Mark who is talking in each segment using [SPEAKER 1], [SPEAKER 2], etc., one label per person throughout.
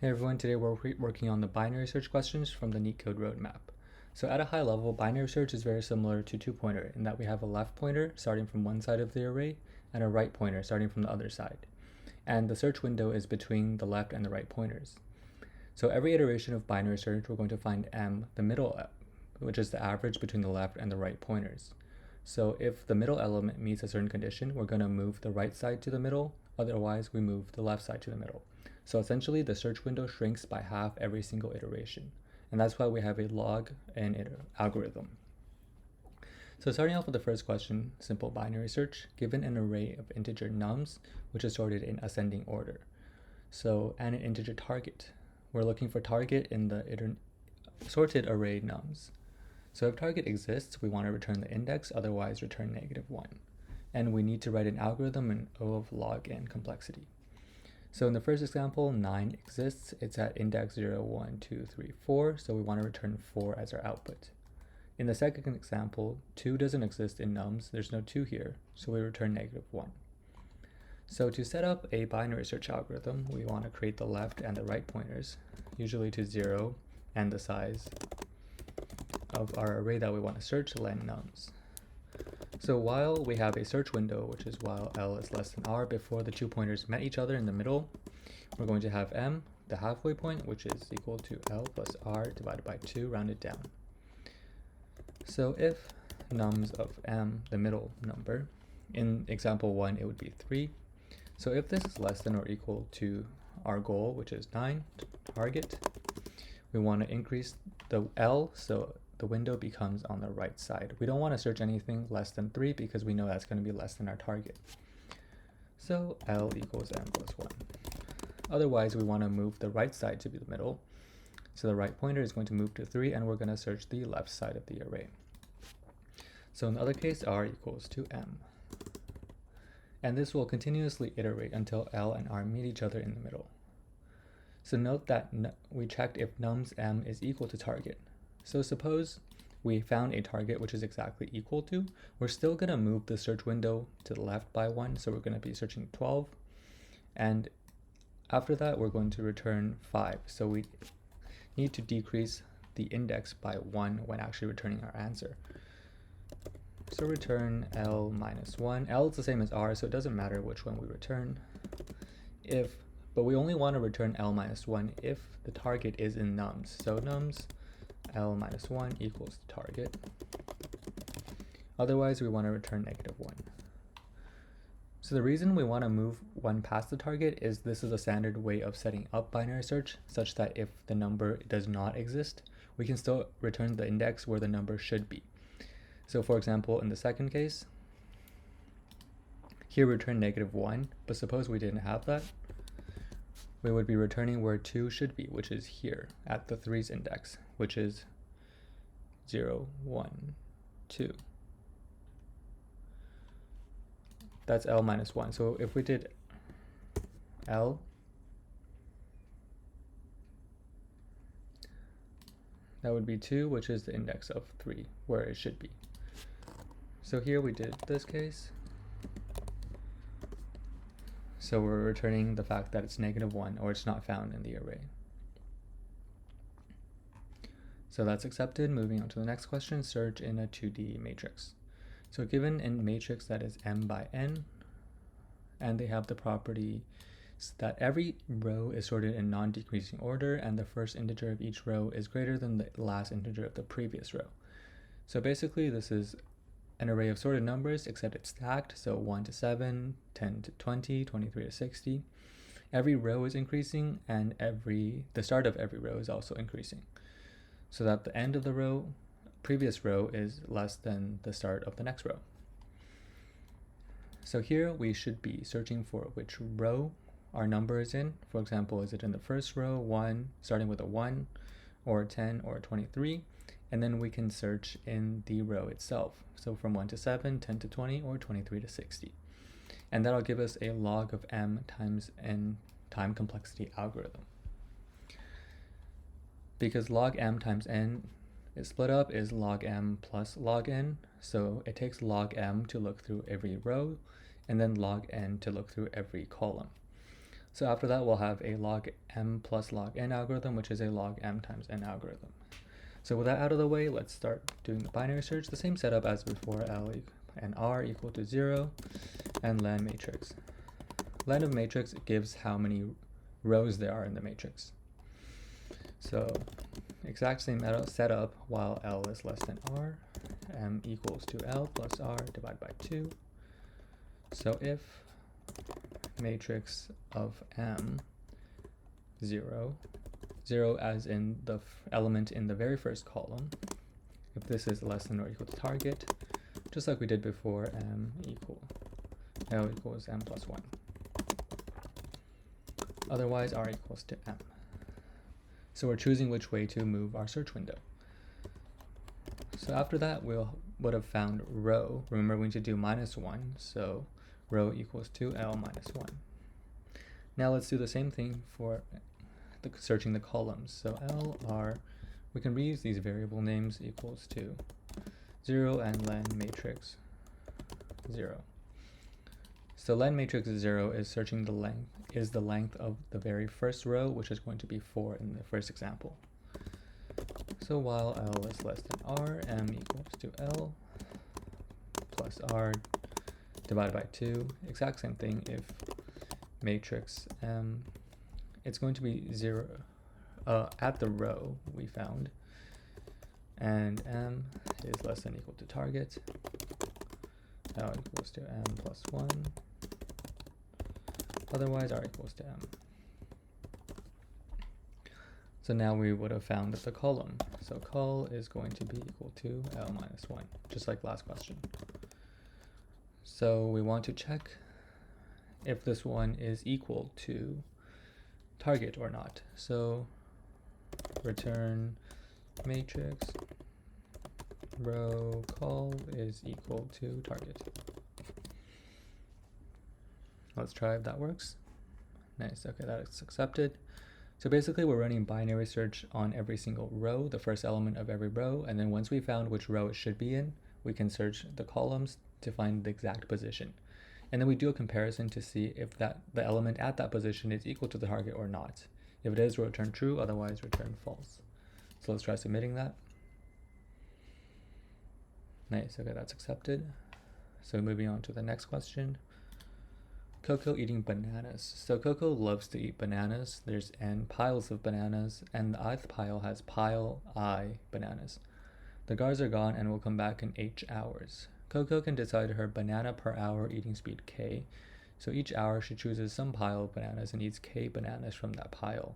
[SPEAKER 1] Hey everyone, today we're working on the binary search questions from the LeetCode roadmap. So at a high level, binary search is very similar to two-pointer in that we have a left pointer starting from one side of the array and a right pointer starting from the other side. And the search window is between the left and the right pointers. So every iteration of binary search, we're going to find m, the middle, which is the average between the left and the right pointers. So if the middle element meets a certain condition, we're going to move the right side to the middle, otherwise we move the left side to the middle. So essentially, the search window shrinks by half every single iteration. And that's why we have a log and algorithm. So starting off with the first question, simple binary search, given an array of integer nums, which is sorted in ascending order. So, and an integer target. We're looking for target in the sorted array nums. So if target exists, we want to return the index, otherwise return -1. And we need to write an algorithm in O of log n complexity. So in the first example, 9 exists. It's at index 0, 1, 2, 3, 4, so we want to return 4 as our output. In the second example, 2 doesn't exist in nums. There's no 2 here, so we return -1. So to set up a binary search algorithm, we want to create the left and the right pointers, usually to 0 and the size of our array that we want to search, len nums. So while we have a search window, which is while L is less than R, before the 2 pointers met each other in the middle, we're going to have M, the halfway point, which is equal to L plus R divided by 2, rounded down. So if nums of M, the middle number, in example 1, it would be 3. So if this is less than or equal to our goal, which is 9, target, we want to increase the L, so the window becomes on the right side. We don't want to search anything less than 3 because we know that's going to be less than our target. So L equals n plus 1. Otherwise, we want to move the right side to be the middle. So the right pointer is going to move to 3, and we're going to search the left side of the array. So in the other case, R equals to M. And this will continuously iterate until L and R meet each other in the middle. So note that we checked if nums M is equal to target. So suppose we found a target which is exactly equal to, we're still going to move the search window to the left by 1, so we're going to be searching 12. And after that, we're going to return 5. So we need to decrease the index by 1 when actually returning our answer. So return L minus 1. L is the same as R, so it doesn't matter which one we return. But we only want to return L minus 1 if the target is in nums. So nums L minus 1 equals the target. Otherwise, we want to return -1. So the reason we want to move 1 past the target is this is a standard way of setting up binary search, such that if the number does not exist, we can still return the index where the number should be. So for example, in the second case, here we return -1, but suppose we didn't have that, we would be returning where 2 should be, which is here at the 3's index, which is 0, 1, 2. That's L minus 1. So if we did L, that would be 2, which is the index of 3, where it should be. So here we did this case. So we're returning the fact that it's -1 or it's not found in the array. So that's accepted. Moving on to the next question, search in a 2D matrix. So given a matrix that is m by n, and they have the property that every row is sorted in non-decreasing order and the first integer of each row is greater than the last integer of the previous row. So basically this is an array of sorted numbers, except it's stacked, so 1 to 7, 10 to 20, 23 to 60. Every row is increasing, and the start of every row is also increasing, so that the end of the previous row is less than the start of the next row. So here we should be searching for which row our number is in. For example, is it in the first row, 1, starting with a 1, or 10, or 23? And then we can search in the row itself. So from 1 to 7, 10 to 20, or 23 to 60. And that'll give us a log of m times n time complexity algorithm. Because log m times n is split up is log m plus log n, so it takes log m to look through every row, and then log n to look through every column. So after that, we'll have a log m plus log n algorithm, which is a log m times n algorithm. So with that out of the way, let's start doing the binary search. The same setup as before, L and R equal to 0, and len matrix. Len of matrix gives how many rows there are in the matrix. So exact same setup while L is less than R, m equals to L plus R divided by 2. So if matrix of m 0, 0 as in the element in the very first column, if this is less than or equal to target, just like we did before, L equals m plus 1. Otherwise, R equals to m. So we're choosing which way to move our search window. So after that, we would have found row. Remember, we need to do -1, so row equals to L minus 1. Now let's do the same thing for searching the columns. So L, R, we can reuse these variable names equals to 0 and len matrix 0. So len matrix 0 is searching the length of the very first row, which is going to be 4 in the first example. So while L is less than R, m equals to L plus R divided by 2. Exact same thing if matrix m, it's going to be 0 at the row we found, and m is less than or equal to target. L equals to m plus 1. Otherwise, R equals to m. So now we would have found the column. So col is going to be equal to L minus 1, just like last question. So we want to check if this one is equal to target or not. So return matrix row col is equal to target. Let's try if that works. Nice, okay, that is accepted. So basically we're running binary search on every single row, the first element of every row, and then once we found which row it should be in, we can search the columns to find the exact position. And then we do a comparison to see if the element at that position is equal to the target or not. If it is, we'll return true, otherwise return false. So let's try submitting that. Nice, okay, that's accepted. So moving on to the next question. Coco eating bananas. So Coco loves to eat bananas. There's n piles of bananas, and the ith pile has pile I bananas. The guards are gone and will come back in h hours. Coco can decide her banana per hour eating speed k, so each hour she chooses some pile of bananas and eats k bananas from that pile.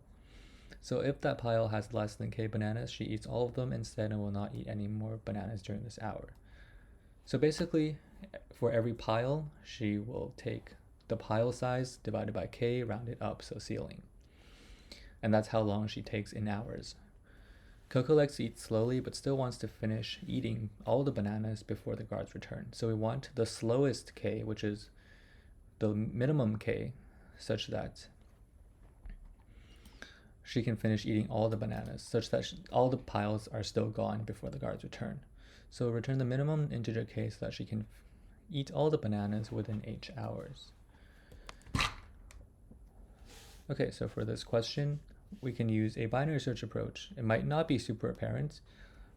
[SPEAKER 1] So if that pile has less than k bananas, she eats all of them instead and will not eat any more bananas during this hour. So basically, for every pile, she will take the pile size divided by k, rounded up, so ceiling. And that's how long she takes in hours. Coco likes to eat slowly, but still wants to finish eating all the bananas before the guards return. So we want the slowest k, which is the minimum k, such that she can finish eating all the bananas, such that all the piles are still gone before the guards return. So return the minimum integer k so that she can eat all the bananas within h hours. Okay, so for this question, we can use a binary search approach. It might not be super apparent,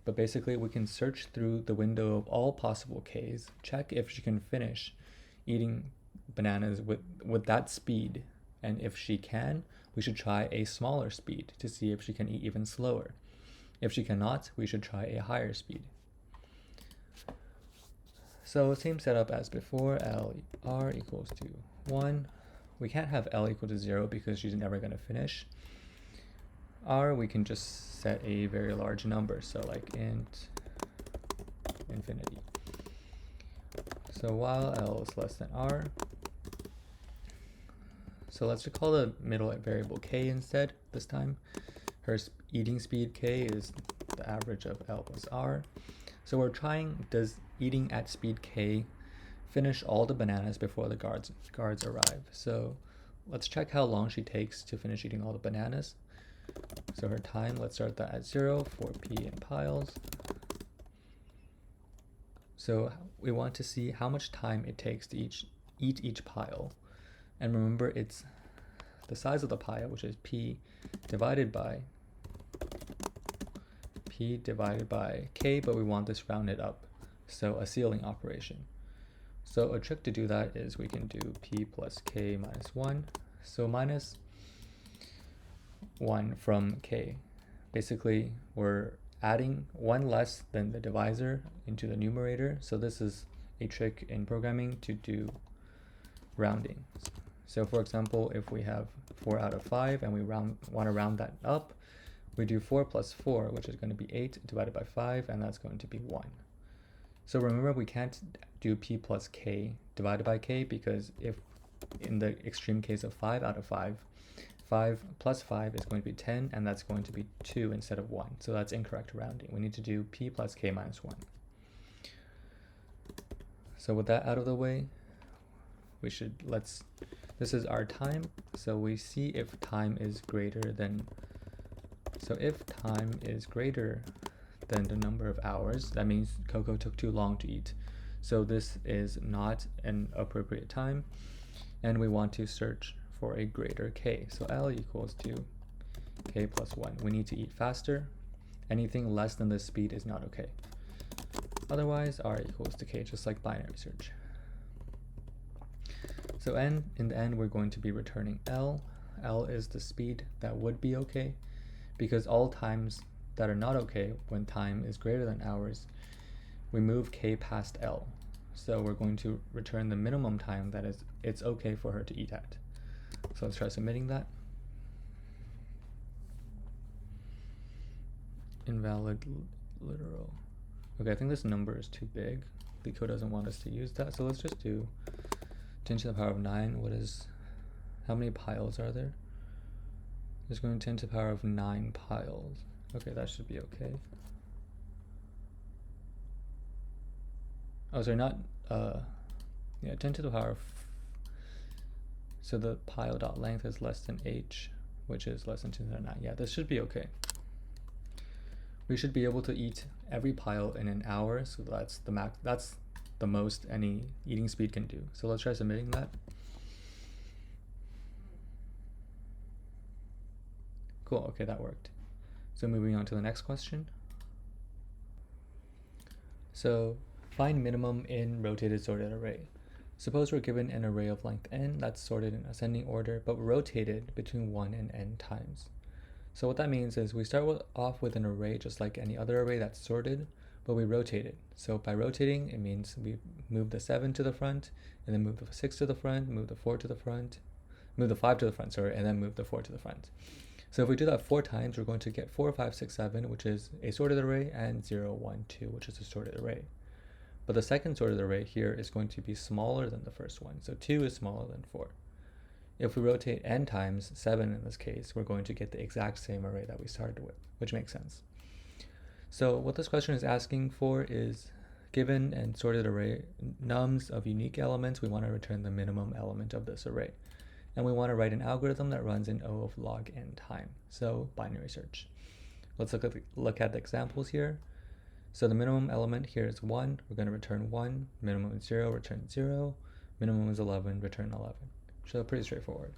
[SPEAKER 1] but basically we can search through the window of all possible k's, check if she can finish eating bananas with that speed, and if she can, we should try a smaller speed to see if she can eat even slower. If she cannot, we should try a higher speed. So same setup as before, R equals to 1. We can't have L equal to 0 because she's never going to finish. R, we can just set a very large number, so like int infinity. So while L is less than R, so let's just call the middle variable k instead this time. Her eating speed k is the average of L plus R. So we're trying, does eating at speed k finish all the bananas before the guards arrive? So let's check how long she takes to finish eating all the bananas. So her time, let's start that at 0 for p in piles. So we want to see how much time it takes to eat each pile. And remember, it's the size of the pile, which is p divided by k, but we want this rounded up, so a ceiling operation. So a trick to do that is we can do p plus k minus 1, so minus 1 from k. Basically, we're adding 1 less than the divisor into the numerator, so this is a trick in programming to do rounding. So for example, if we have 4 out of 5 and we want to round that up, we do 4 plus 4, which is going to be 8 divided by 5, and that's going to be 1. So remember, we can't do p plus k divided by k, because if in the extreme case of 5 out of 5, 5 plus 5 is going to be 10, and that's going to be 2 instead of 1. So that's incorrect rounding. We need to do p plus k minus 1. So with that out of the way, we should, this is our time. So we see if time is greater than, so if time is greater than the number of hours, that means Coco took too long to eat. So this is not an appropriate time, and we want to search for a greater k. So L equals to k plus 1. We need to eat faster. Anything less than this speed is not okay. Otherwise, R equals to k, just like binary search. So in the end, we're going to be returning L. L is the speed that would be okay, because all times that are not okay, when time is greater than hours, we move k past L. So we're going to return the minimum time that is it's okay for her to eat at. So let's try submitting that. Invalid literal. Okay, I think this number is too big. LeetCode doesn't want us to use that, so let's just do 10 to the power of 9. How many piles are there? There's going 10 to the power of 9 piles. Okay, that should be okay. Oh, sorry, not, yeah, 10 to the power of, so the pile dot length is less than h, which is less than 10 to the 9. Yeah, this should be okay. We should be able to eat every pile in an hour, so that's the max, that's the most any eating speed can do. So let's try submitting that. Cool, okay, that worked. So moving on to the next question. So find minimum in rotated sorted array. Suppose we're given an array of length n that's sorted in ascending order, but rotated between 1 and n times. So what that means is we start off with an array just like any other array that's sorted, but we rotate it. So by rotating, it means we move the 7 to the front, and then move the 6 to the front, move the 4 to the front, move the 5 to the front, sorry, and then move the 4 to the front. So if we do that 4 times, we're going to get 4, 5, 6, 7, which is a sorted array, and 0, 1, 2, which is a sorted array. But the second sorted array here is going to be smaller than the first one. So 2 is smaller than 4. If we rotate n times, 7 in this case, we're going to get the exact same array that we started with, which makes sense. So what this question is asking for is, given an sorted array nums of unique elements, we want to return the minimum element of this array. And we want to write an algorithm that runs in O of log n time, so binary search. Let's look at the examples here. So the minimum element here is 1, we're going to return 1, minimum is 0, return 0, minimum is 11, return 11. So pretty straightforward.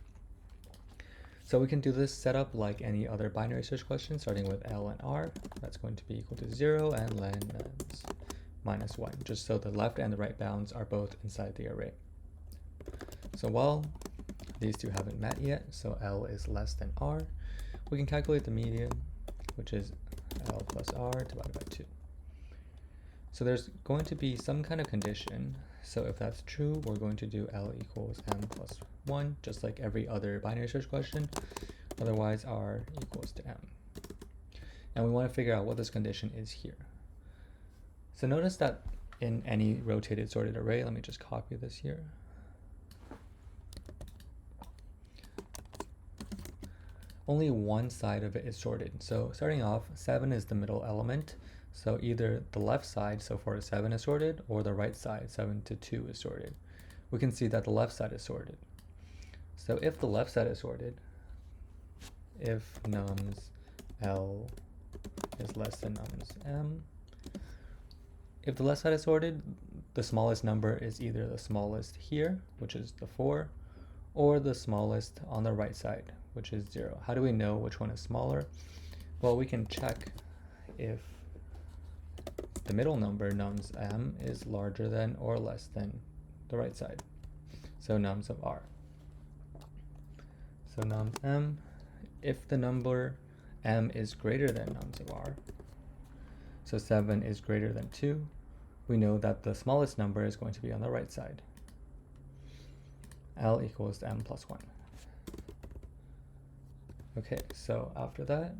[SPEAKER 1] So we can do this setup like any other binary search question, starting with L and R. That's going to be equal to 0 and len minus 1, just so the left and the right bounds are both inside the array. So while these two haven't met yet, so L is less than R, we can calculate the median, which is L plus R divided by 2. So there's going to be some kind of condition. So if that's true, we're going to do L equals M plus 1, just like every other binary search question. Otherwise, R equals to M. And we want to figure out what this condition is here. So notice that in any rotated sorted array, let me just copy this here. Only one side of it is sorted. So starting off, 7 is the middle element. So either the left side, so 4 to 7 is sorted, or the right side, 7 to 2 is sorted. We can see that the left side is sorted. So if the left side is sorted, if nums L is less than nums M, if the left side is sorted, the smallest number is either the smallest here, which is the 4, or the smallest on the right side, which is 0. How do we know which one is smaller? Well, we can check if the middle number, nums m, is larger than or less than the right side. So nums of r. So nums m, if the number m is greater than nums of r, so 7 is greater than 2, we know that the smallest number is going to be on the right side. L equals to m plus 1. Okay, so after that,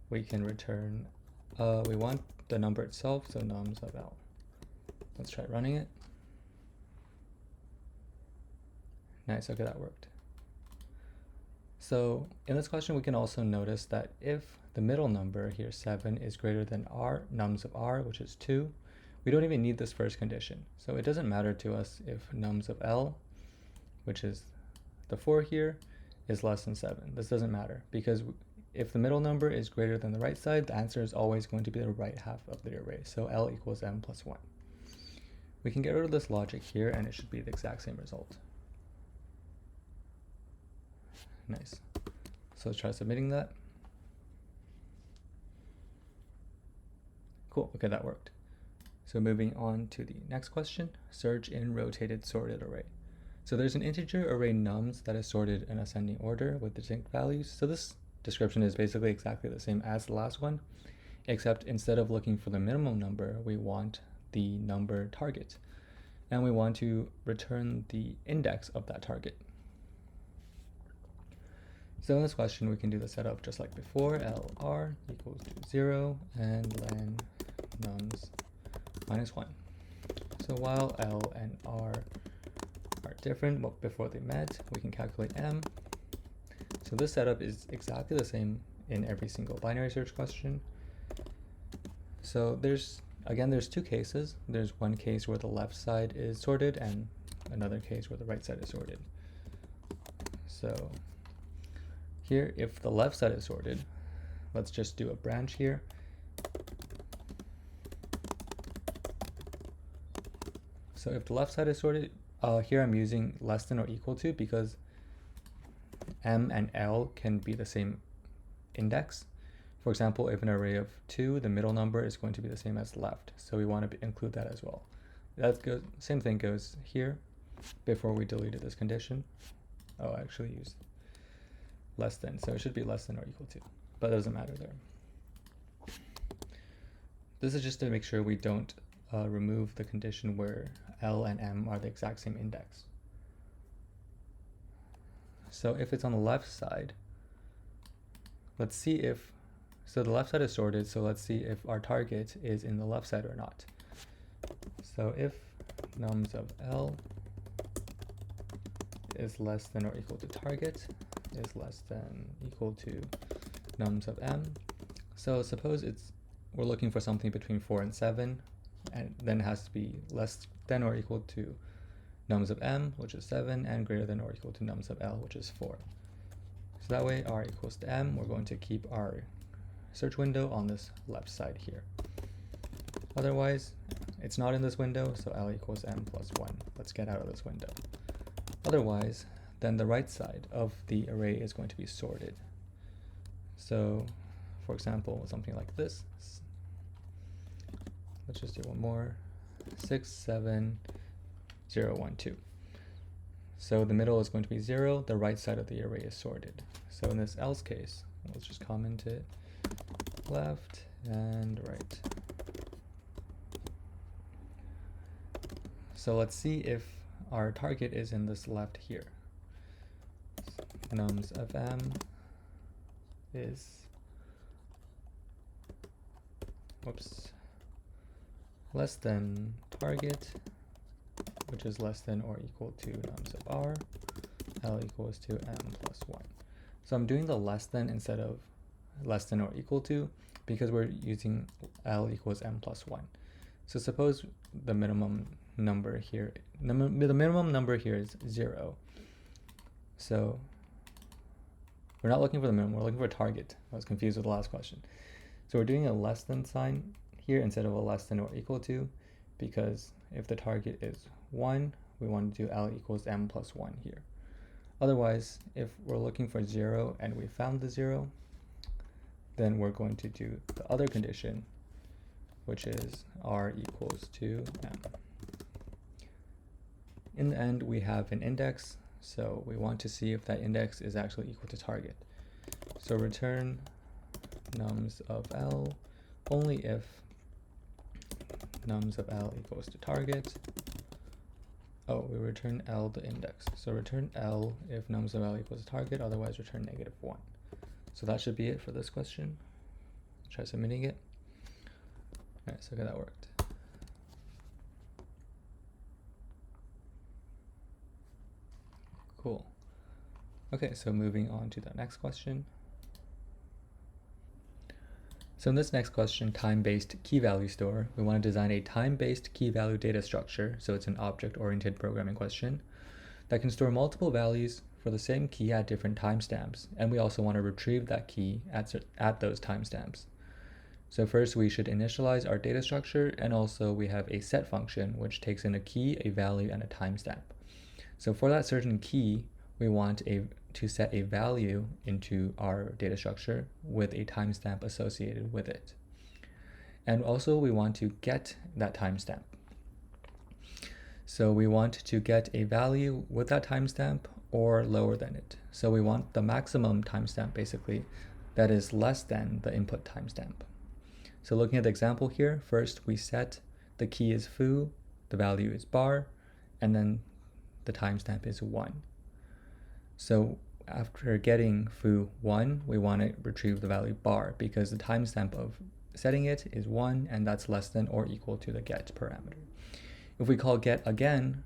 [SPEAKER 1] we can return, we want the number itself, so nums of L. Let's try running it. Nice, okay, that worked. So in this question, we can also notice that if the middle number here, 7, is greater than r, nums of r, which is 2, we don't even need this first condition. So it doesn't matter to us if nums of L, which is the 4 here, is less than 7. This doesn't matter, because if the middle number is greater than the right side, the answer is always going to be the right half of the array. So L equals m plus 1. We can get rid of this logic here, and it should be the exact same result. Nice. So let's try submitting that. Cool, okay, that worked. So moving on to the next question, search in rotated sorted array. So there's an integer array nums that is sorted in ascending order with distinct values. So this description is basically exactly the same as the last one, except instead of looking for the minimum number, we want the number target. And we want to return the index of that target. So in this question, we can do the setup just like before, LR equals to 0 and len nums minus 1. So while L and R are different, but before they met, we can calculate M. So this setup is exactly the same in every single binary search question. So there's two cases. There's one case where the left side is sorted and another case where the right side is sorted. So here, if the left side is sorted, let's just do a branch here. So if the left side is sorted, here I'm using less than or equal to because M and L can be the same index. For example, if an array of 2, the middle number is going to be the same as left. So we want to include that as well. Same thing goes here before we deleted this condition. Oh, I actually used less than, so it should be less than or equal to, but it doesn't matter there. This is just to make sure we don't remove the condition where L and M are the exact same index. So if it's on the left side, let's see if, so the left side is sorted, so let's see if our target is in the left side or not. So if nums of L is less than or equal to target, is less than equal to nums of M. So suppose we're looking for something between 4 and 7, and then it has to be less than or equal to nums of M, which is 7, and greater than or equal to nums of L, which is 4. So that way R equals to M, we're going to keep our search window on this left side here. Otherwise, it's not in this window, so L equals M plus 1. Let's get out of this window. Otherwise, then the right side of the array is going to be sorted. So, for example, something like this. Let's just do one more. 6, 7, 0, 1, 2. So the middle is going to be 0. The right side of the array is sorted. So in this else case, let's just comment it left and right. So let's see if our target is in this left here. Nums of M is, less than target, which is less than or equal to nums of R, L equals to M plus 1. So I'm doing the less than instead of less than or equal to because we're using L equals M plus 1. So suppose the minimum number here, the minimum number here is 0. So we're not looking for the minimum, we're looking for a target. I was confused with the last question. So we're doing a less than sign here instead of a less than or equal to, because if the target is 1, we want to do L equals M plus 1 here. Otherwise, if we're looking for 0 and we found the 0, then we're going to do the other condition, which is R equals to M. In the end, we have an index, so we want to see if that index is actually equal to target. So return nums of L only if nums of L equals to target. Oh, we return L the index. So return L if nums of L equals to target, otherwise return -1. So that should be it for this question. Try submitting it. All right, so okay, that worked. Cool. Okay, so moving on to the next question. So in this next question, time-based key value store, we want to design a time-based key value data structure, so it's an object-oriented programming question, that can store multiple values for the same key at different timestamps, and we also want to retrieve that key at those timestamps. So first we should initialize our data structure, and also we have a set function which takes in a key, a value, and a timestamp. So for that certain key, we want to set a value into our data structure with a timestamp associated with it. And also we want to get that timestamp. So we want to get a value with that timestamp or lower than it. So we want the maximum timestamp basically that is less than the input timestamp. So looking at the example here, first we set the key is foo, the value is bar, and then the timestamp is 1. So after getting foo1, we want to retrieve the value bar because the timestamp of setting it is 1, and that's less than or equal to the get parameter. If we call get again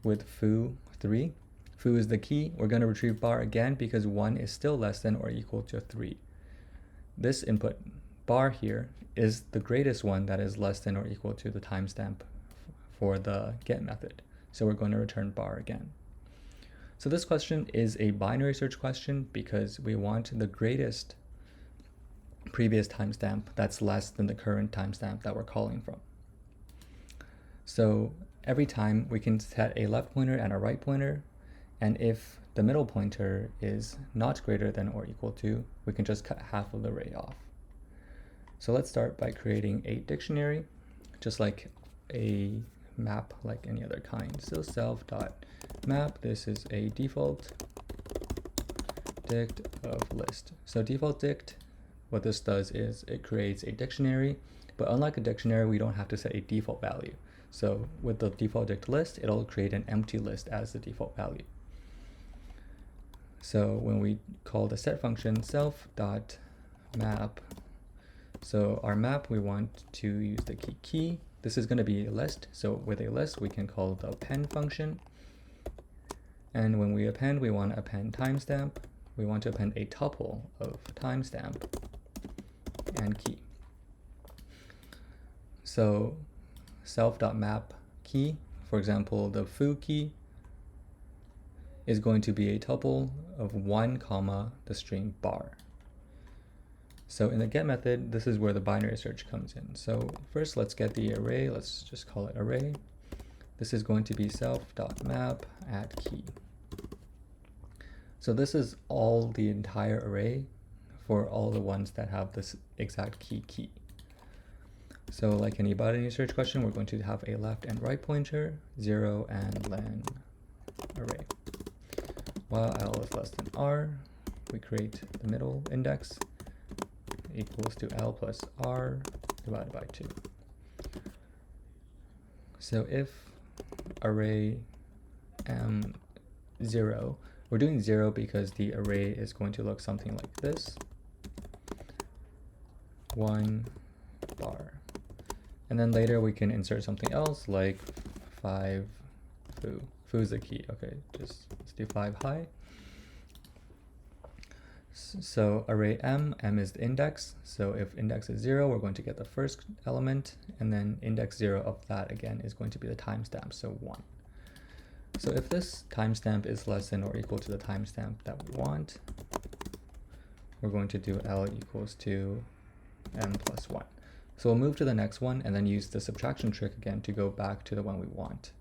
[SPEAKER 1] with foo3, foo is the key, we're going to retrieve bar again because 1 is still less than or equal to 3. This input bar here is the greatest one that is less than or equal to the timestamp for the get method. So we're going to return bar again. So this question is a binary search question because we want the greatest previous timestamp that's less than the current timestamp that we're calling from. So every time we can set a left pointer and a right pointer, and if the middle pointer is not greater than or equal to, we can just cut half of the array off. So let's start by creating a dictionary, just like a map like any other kind. So self.map, this is a default dict of list. So default dict, what this does is it creates a dictionary, but unlike a dictionary, we don't have to set a default value. So with the default dict list, it'll create an empty list as the default value. So when we call the set function self.map, so our map, we want to use the key. This is going to be a list. So with a list, we can call the append function. And when we append, we want to append timestamp. We want to append a tuple of timestamp and key. So self.map key, for example, the foo key is going to be a tuple of 1, the string bar. So in the get method, this is where the binary search comes in. So first, let's get the array. Let's just call it array. This is going to be self.map at key. So this is all the entire array for all the ones that have this exact key. So like any binary search question, we're going to have a left and right pointer, 0 and len array. While L is less than R, we create the middle index equals to L plus R divided by 2. So if array M0, we're doing 0 because the array is going to look something like this. 1 bar. And then later we can insert something else like 5 foo. Foo is the key. Okay, just let's do 5 high. So array M is the index. So if index is 0, we're going to get the first element, and then index 0 of that again is going to be the timestamp, so 1. So if this timestamp is less than or equal to the timestamp that we want, we're going to do L equals to M plus 1. So we'll move to the next one and then use the subtraction trick again to go back to the one we want.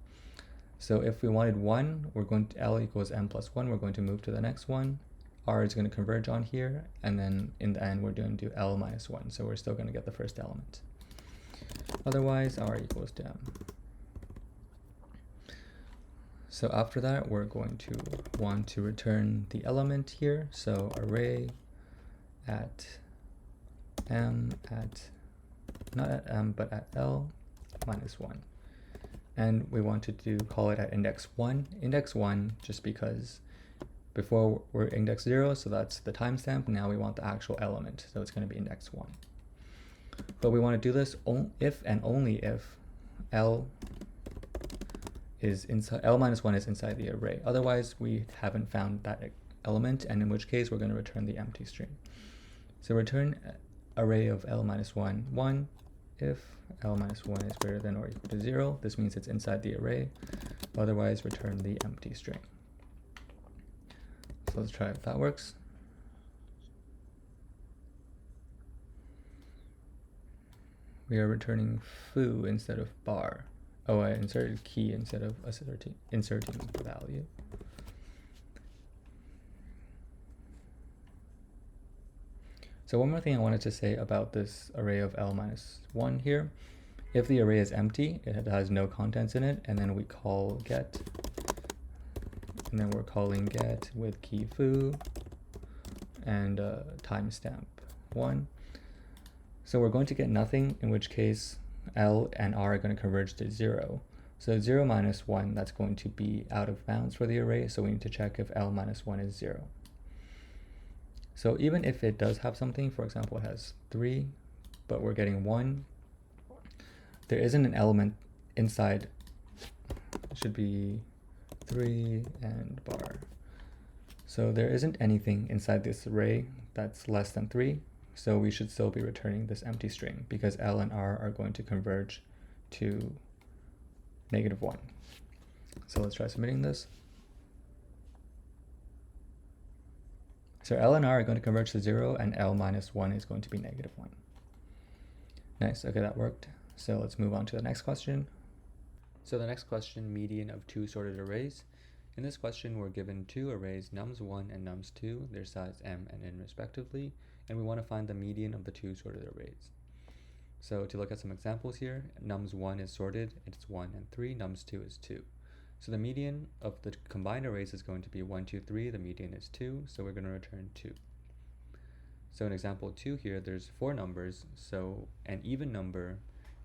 [SPEAKER 1] So if we wanted 1, we're going to L equals m plus 1, we're going to move to the next one. R is going to converge on here, and then in the end we're going to do L minus 1, so we're still going to get the first element. Otherwise, R equals to m. So after that, we're going to want to return the element here. So array at m at, not at m, but at L minus 1. And we want to call it at index 1. Index 1 just because before we're index 0, so that's the timestamp. Now we want the actual element, so it's going to be index 1. But we want to do this if and only if L is inside, L minus 1 is inside the array. Otherwise, we haven't found that element, and in which case we're going to return the empty string. So return array of L minus 1, 1. If L minus 1 is greater than or equal to 0, this means it's inside the array. Otherwise, return the empty string. So let's try if that works. We are returning foo instead of bar. Oh, I inserted key instead of inserting value. So one more thing I wanted to say about this array of L minus 1 here. If the array is empty, it has no contents in it, and then we call get, and then we're calling get with key foo and timestamp 1. So we're going to get nothing, in which case L and R are going to converge to 0. So 0 minus 1, that's going to be out of bounds for the array, so we need to check if L minus 1 is 0. So even if it does have something, for example, it has 3, but we're getting 1, there isn't an element inside. It should be 3 and bar. So there isn't anything inside this array that's less than 3. So we should still be returning this empty string because L and R are going to converge to -1. So let's try submitting this. So L and R are going to converge to 0, and L minus 1 is going to be -1. Nice, okay, that worked. So let's move on to the next question. So the next question, median of 2 sorted arrays. In this question, we're given 2 arrays, nums1 and nums2, their size m and n respectively, and we want to find the median of the 2 sorted arrays. So to look at some examples here, nums1 is sorted, it's 1 and 3, nums2 is 2. So the median of the combined arrays is going to be 1, 2, 3, the median is 2, so we're going to return 2. So in example 2 here, there's 4 numbers, so an even number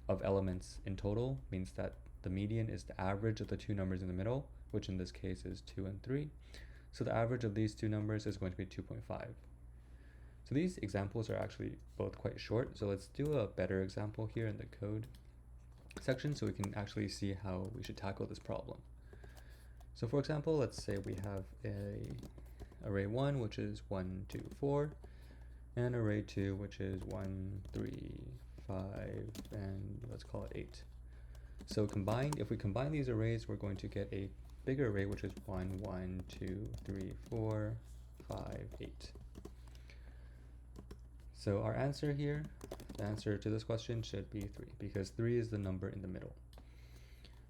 [SPEAKER 1] of elements in total means that the median is the average of the 2 numbers in the middle, which in this case is 2 and 3. So the average of these 2 numbers is going to be 2.5. So these examples are actually both quite short, so let's do a better example here in the code section so we can actually see how we should tackle this problem. So for example, let's say we have array 1, which is 1, 2, 4, and array 2, which is 1, 3, 5, and let's call it 8. So if we combine these arrays, we're going to get a bigger array, which is 1, 1, 2, 3, 4, 5, 8. So our answer here, the answer to this question should be 3, because 3 is the number in the middle.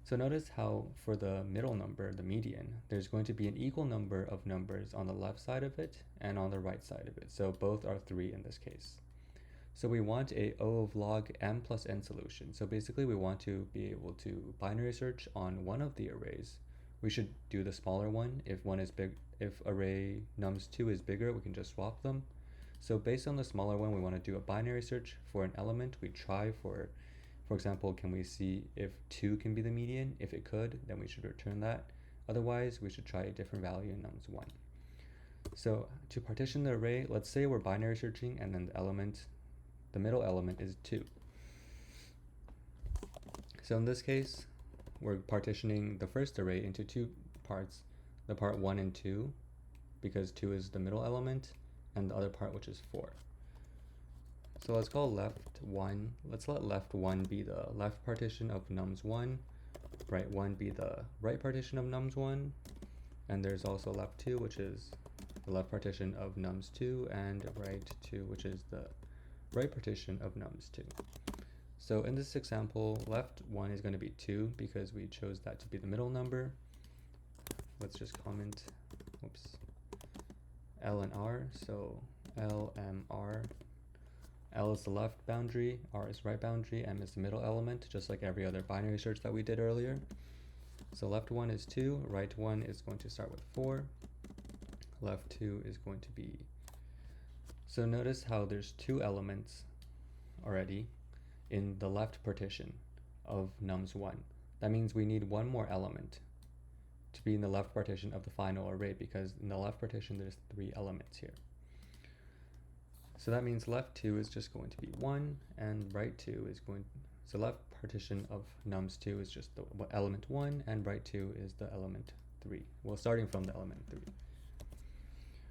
[SPEAKER 1] So notice how for the middle number, the median, there's going to be an equal number of numbers on the left side of it and on the right side of it. So both are 3 in this case. So we want a O of log m plus n solution. So basically we want to be able to binary search on one of the arrays. We should do the smaller one. If one is big, if array nums2 is bigger, we can just swap them. So based on the smaller one, we want to do a binary search for an element. We try for example, can we see if 2 can be the median? If it could, then we should return that. Otherwise, we should try a different value in nums1. So to partition the array, let's say we're binary searching and then the middle element is 2. So in this case, we're partitioning the first array into 2 parts, the part 1 and 2, because 2 is the middle element, and the other part, which is 4. So let's call left 1, let's let left 1 be the left partition of nums1, right 1 be the right partition of nums1, and there's also left 2, which is the left partition of nums2, and right 2, which is the right partition of nums2. So in this example, left 1 is going to be 2 because we chose that to be the middle number. Let's just comment, whoops, L and R. So L, M, R. L is the left boundary, R is right boundary, M is the middle element, just like every other binary search that we did earlier. So left 1 is 2, right 1 is going to start with 4, left 2 is going to be... So notice how there's 2 elements already in the left partition of nums1. That means we need one more element to be in the left partition of the final array, because in the left partition there's 3 elements here. So that means left 2 is just going to be 1, and right 2 is going... So left partition of nums2 is just the element 1, and right 2 is the element 3. Well, starting from the element 3.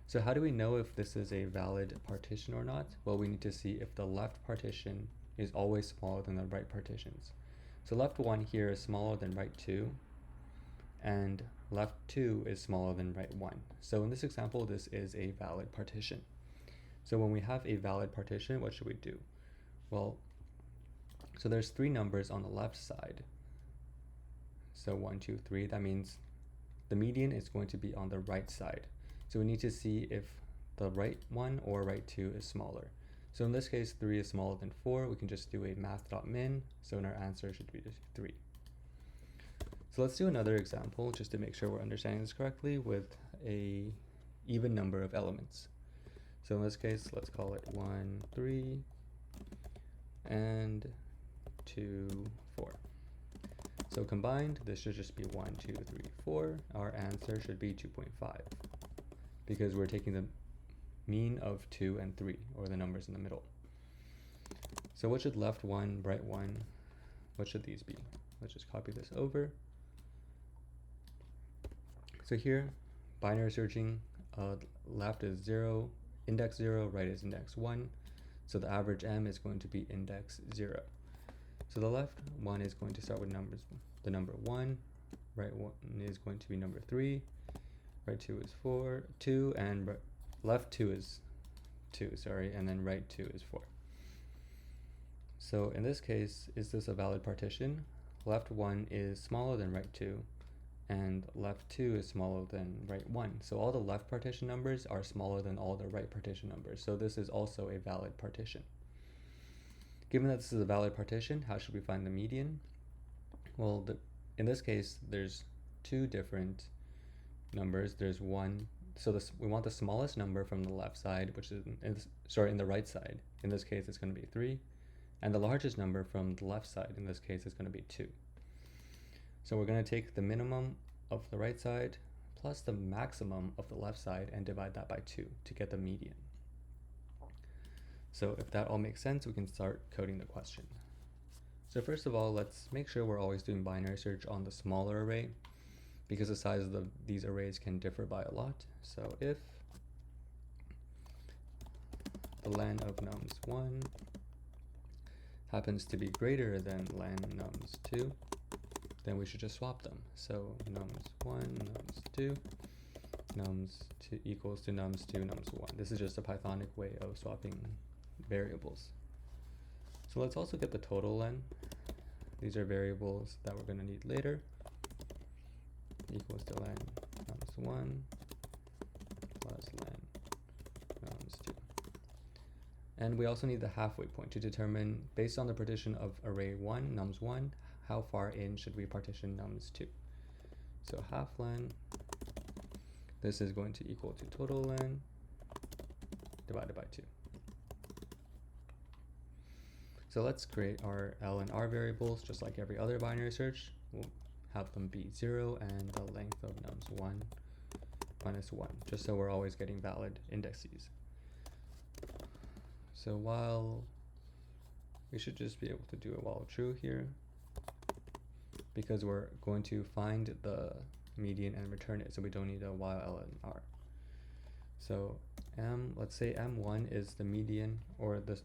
[SPEAKER 1] So how do we know if this is a valid partition or not? Well, we need to see if the left partition is always smaller than the right partitions. So left 1 here is smaller than right 2, and left 2 is smaller than right 1. So in this example, this is a valid partition. So when we have a valid partition, what should we do? Well, so there's 3 numbers on the left side. So 1, 2, 3, that means the median is going to be on the right side. So we need to see if the right 1 or right 2 is smaller. So in this case, 3 is smaller than 4. We can just do a math.min. So our answer should be 3. So let's do another example just to make sure we're understanding this correctly with a even number of elements. So in this case, let's call it 1, 3, and 2, 4. So combined, this should just be 1, 2, 3, 4. Our answer should be 2.5 because we're taking the mean of 2 and 3, or the numbers in the middle. So what should left 1, right 1, what should these be? Let's just copy this over. So here, binary searching, left is 0, index 0, right is index 1. So the average M is going to be index 0. So the left 1 is going to start with the number 1, right 1 is going to be number 3, right 2 is 2, and left 2 is 2, sorry, and then right 2 is 4. So in this case, is this a valid partition? Left 1 is smaller than right 2, and left 2 is smaller than right 1. So all the left partition numbers are smaller than all the right partition numbers. So this is also a valid partition. Given that this is a valid partition, how should we find the median? Well, in this case, there's 2 different numbers. There's 1, so we want the smallest number from the left side, which is, in the right side. In this case, it's going to be 3. And the largest number from the left side, in this case, is going to be 2. So we're going to take the minimum of the right side plus the maximum of the left side and divide that by 2 to get the median. So if that all makes sense, we can start coding the question. So first of all, let's make sure we're always doing binary search on the smaller array, because the size of these arrays can differ by a lot. So if the len of nums1 happens to be greater than len nums2, then we should just swap them. So nums1, nums2, nums2 equals to nums2, nums1. This is just a Pythonic way of swapping variables. So let's also get the total len. These are variables that we're going to need later. Equals to len nums1 plus len nums2. And we also need the halfway point to determine, based on the partition of array 1, nums1, how far in should we partition nums2. So half len, this is going to equal to total len divided by 2. So let's create our L and R variables just like every other binary search. We'll have them be 0 and the length of nums1 minus 1, just so we're always getting valid indexes. So while we should just be able to do a while true here, because we're going to find the median and return it, so we don't need a while L and R. So let's say M1 is the median, or the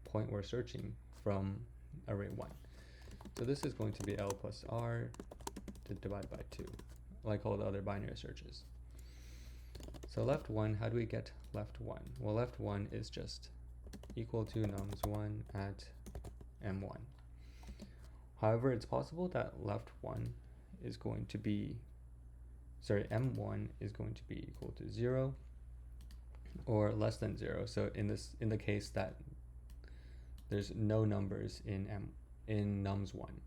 [SPEAKER 1] point we're searching from array 1. So this is going to be L plus R divided by 2, like all the other binary searches. So left 1, how do we get left 1? Well, left 1 is just equal to nums1 at M1. However, it's possible that left 1 is going to be, m1 is going to be equal to 0 or less than 0. So in the case that there's no numbers in nums1.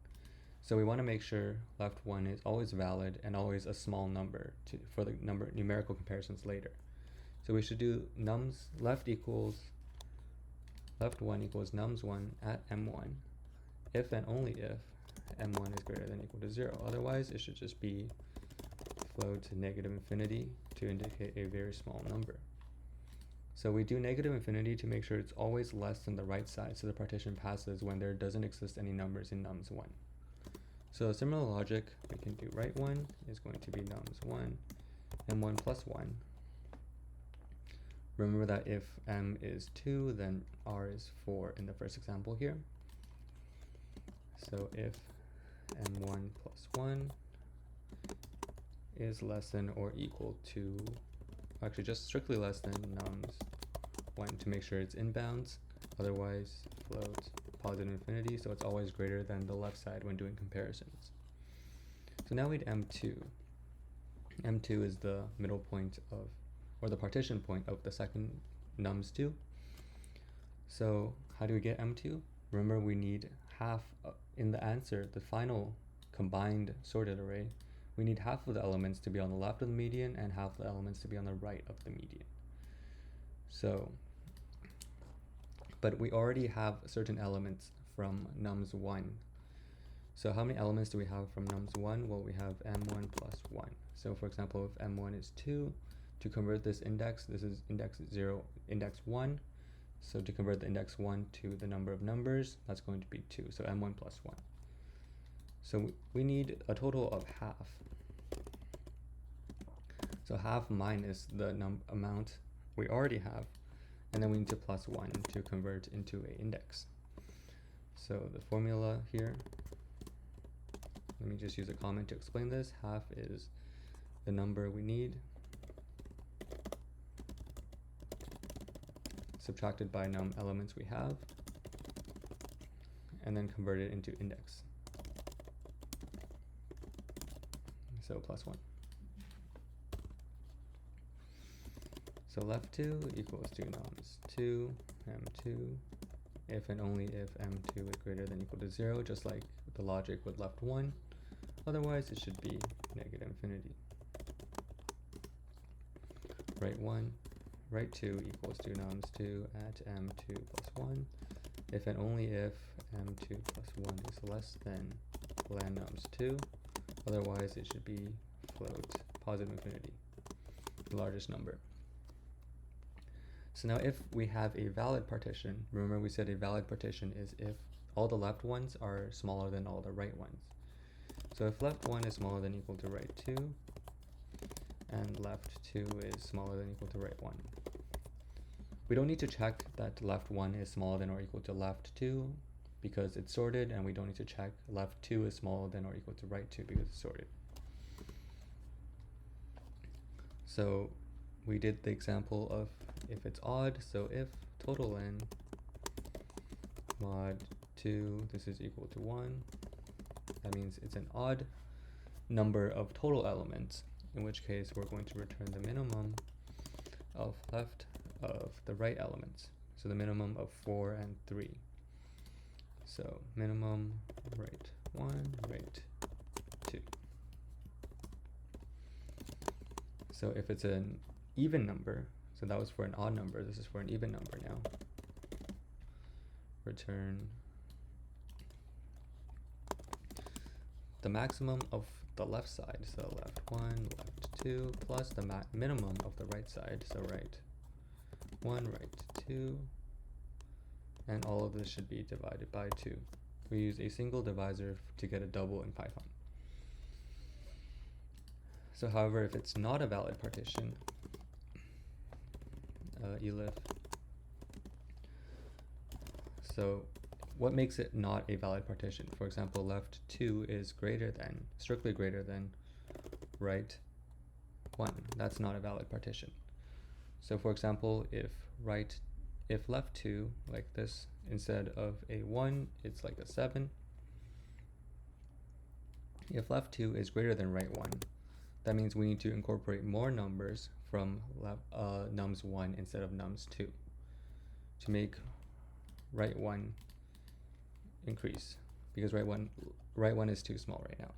[SPEAKER 1] So we want to make sure left 1 is always valid and always a small number for the numerical comparisons later. So we should do left 1 equals nums1 at m1 if and only if m1 is greater than or equal to 0. Otherwise, it should just be flowed to negative infinity to indicate a very small number. So we do negative infinity to make sure it's always less than the right side, so the partition passes when there doesn't exist any numbers in nums1. So similar logic, we can do right 1 is going to be nums1, m1 plus 1. Remember that if m is 2, then r is 4 in the first example here. So if m1 plus 1 is less than or equal to, actually just strictly less than nums1 to make sure it's in bounds, otherwise float positive infinity, so it's always greater than the left side when doing comparisons. So now we need m2. m2 is the middle point of, or the partition point of the second nums2. So how do we get m2? Remember, we need half in the answer, the final combined sorted array, we need half of the elements to be on the left of the median and half of the elements to be on the right of the median. So, but we already have certain elements from nums1. So how many elements do we have from nums1? Well, we have m1 plus 1. So for example, if m1 is 2, to convert this is index 0, index 1. So to convert the index 1 to the number of numbers, that's going to be 2, so m1 plus 1. So we need a total of half. So half minus the amount we already have, and then we need to plus 1 to convert into an index. So the formula here, let me just use a comment to explain this. Half is the number we need subtracted by num elements we have, and then convert it into index. So plus 1. So left 2 equals to nums2, m2, if and only if m2 is greater than or equal to 0, just like the logic with left 1. Otherwise, it should be negative infinity. Right 2 equals to nums2 at m2 plus 1, if and only if m2 plus 1 is less than ln nums2. Otherwise, it should be float positive infinity, the largest number. So now if we have a valid partition, remember we said a valid partition is if all the left ones are smaller than all the right ones. So if left 1 is smaller than or equal to right 2, and left 2 is smaller than or equal to right 1. We don't need to check that left 1 is smaller than or equal to left 2 because it's sorted, and we don't need to check left 2 is smaller than or equal to right 2 because it's sorted. So we did the example of if it's odd, so if total n mod 2, this is equal to 1, that means it's an odd number of total elements, in which case we're going to return the minimum of left of the right elements. So the minimum of 4 and 3. So minimum right 1, right 2. So if it's an even number, so that was for an odd number, this is for an even number now, return the maximum of the left side, so left 1, left 2, plus the minimum of the right side, so right 1, right 2, and all of this should be divided by 2. We use a single divisor to get a double in Python. So however, if it's not a valid partition, elif, so what makes it not a valid partition? For example, left 2 is greater than, strictly greater than right 1. That's not a valid partition. So for example, if left 2, like this, instead of a 1, it's like a 7, If left 2 is greater than right 1, that means we need to incorporate more numbers from nums 1 instead of nums 2 to make right 1 increase, because right one is too small right now.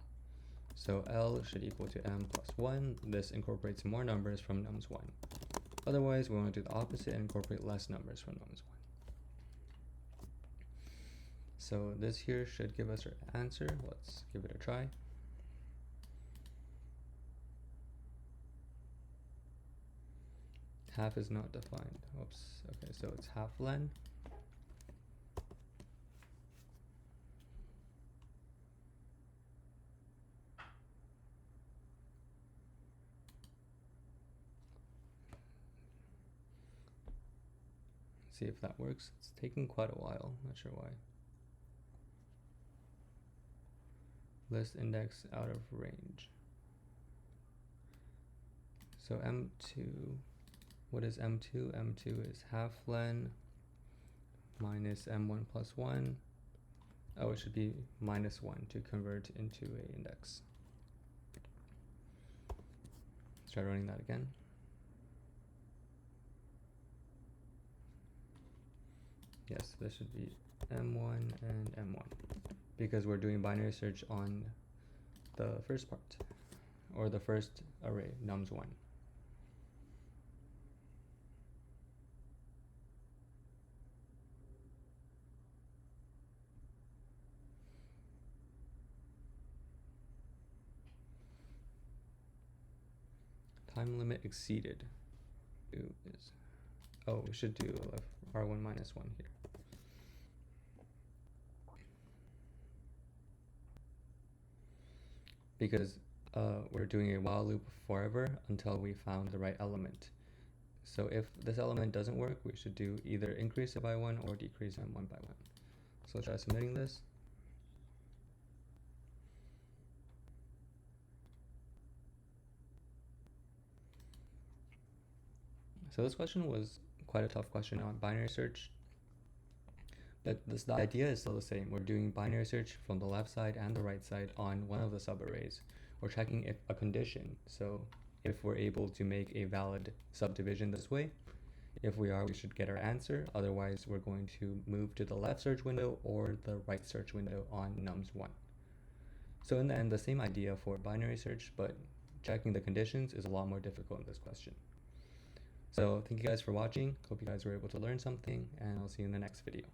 [SPEAKER 1] So L should equal to M plus 1. This incorporates more numbers from nums 1. Otherwise, we want to do the opposite and incorporate less numbers from nums 1. So this here should give us our answer. Let's give it a try. Half is not defined. Oops. Okay, so it's half len. See if that works. It's taking quite a while, not sure why. List index out of range. So M2, what is M2? M2 is half len minus M1 plus 1. Oh, it should be minus 1 to convert into a index. Let's try running that again. Yes, this should be M1 and M1 because we're doing binary search on the first part, or the first array, nums 1. Time limit exceeded. Oh, we should do R1 minus 1 here. Because we're doing a while loop forever until we found the right element. So if this element doesn't work, we should do either increase it by 1 or decrease it 1 by 1. So let's try submitting this. So this question was quite a tough question on binary search, but the idea is still the same. We're doing binary search from the left side and the right side on one of the subarrays. We're checking if a condition, so if we're able to make a valid subdivision this way. If we are, we should get our answer. Otherwise, we're going to move to the left search window or the right search window on nums 1. So in the end, the same idea for binary search, but checking the conditions is a lot more difficult in this question. So thank you guys for watching. Hope you guys were able to learn something, and I'll see you in the next video.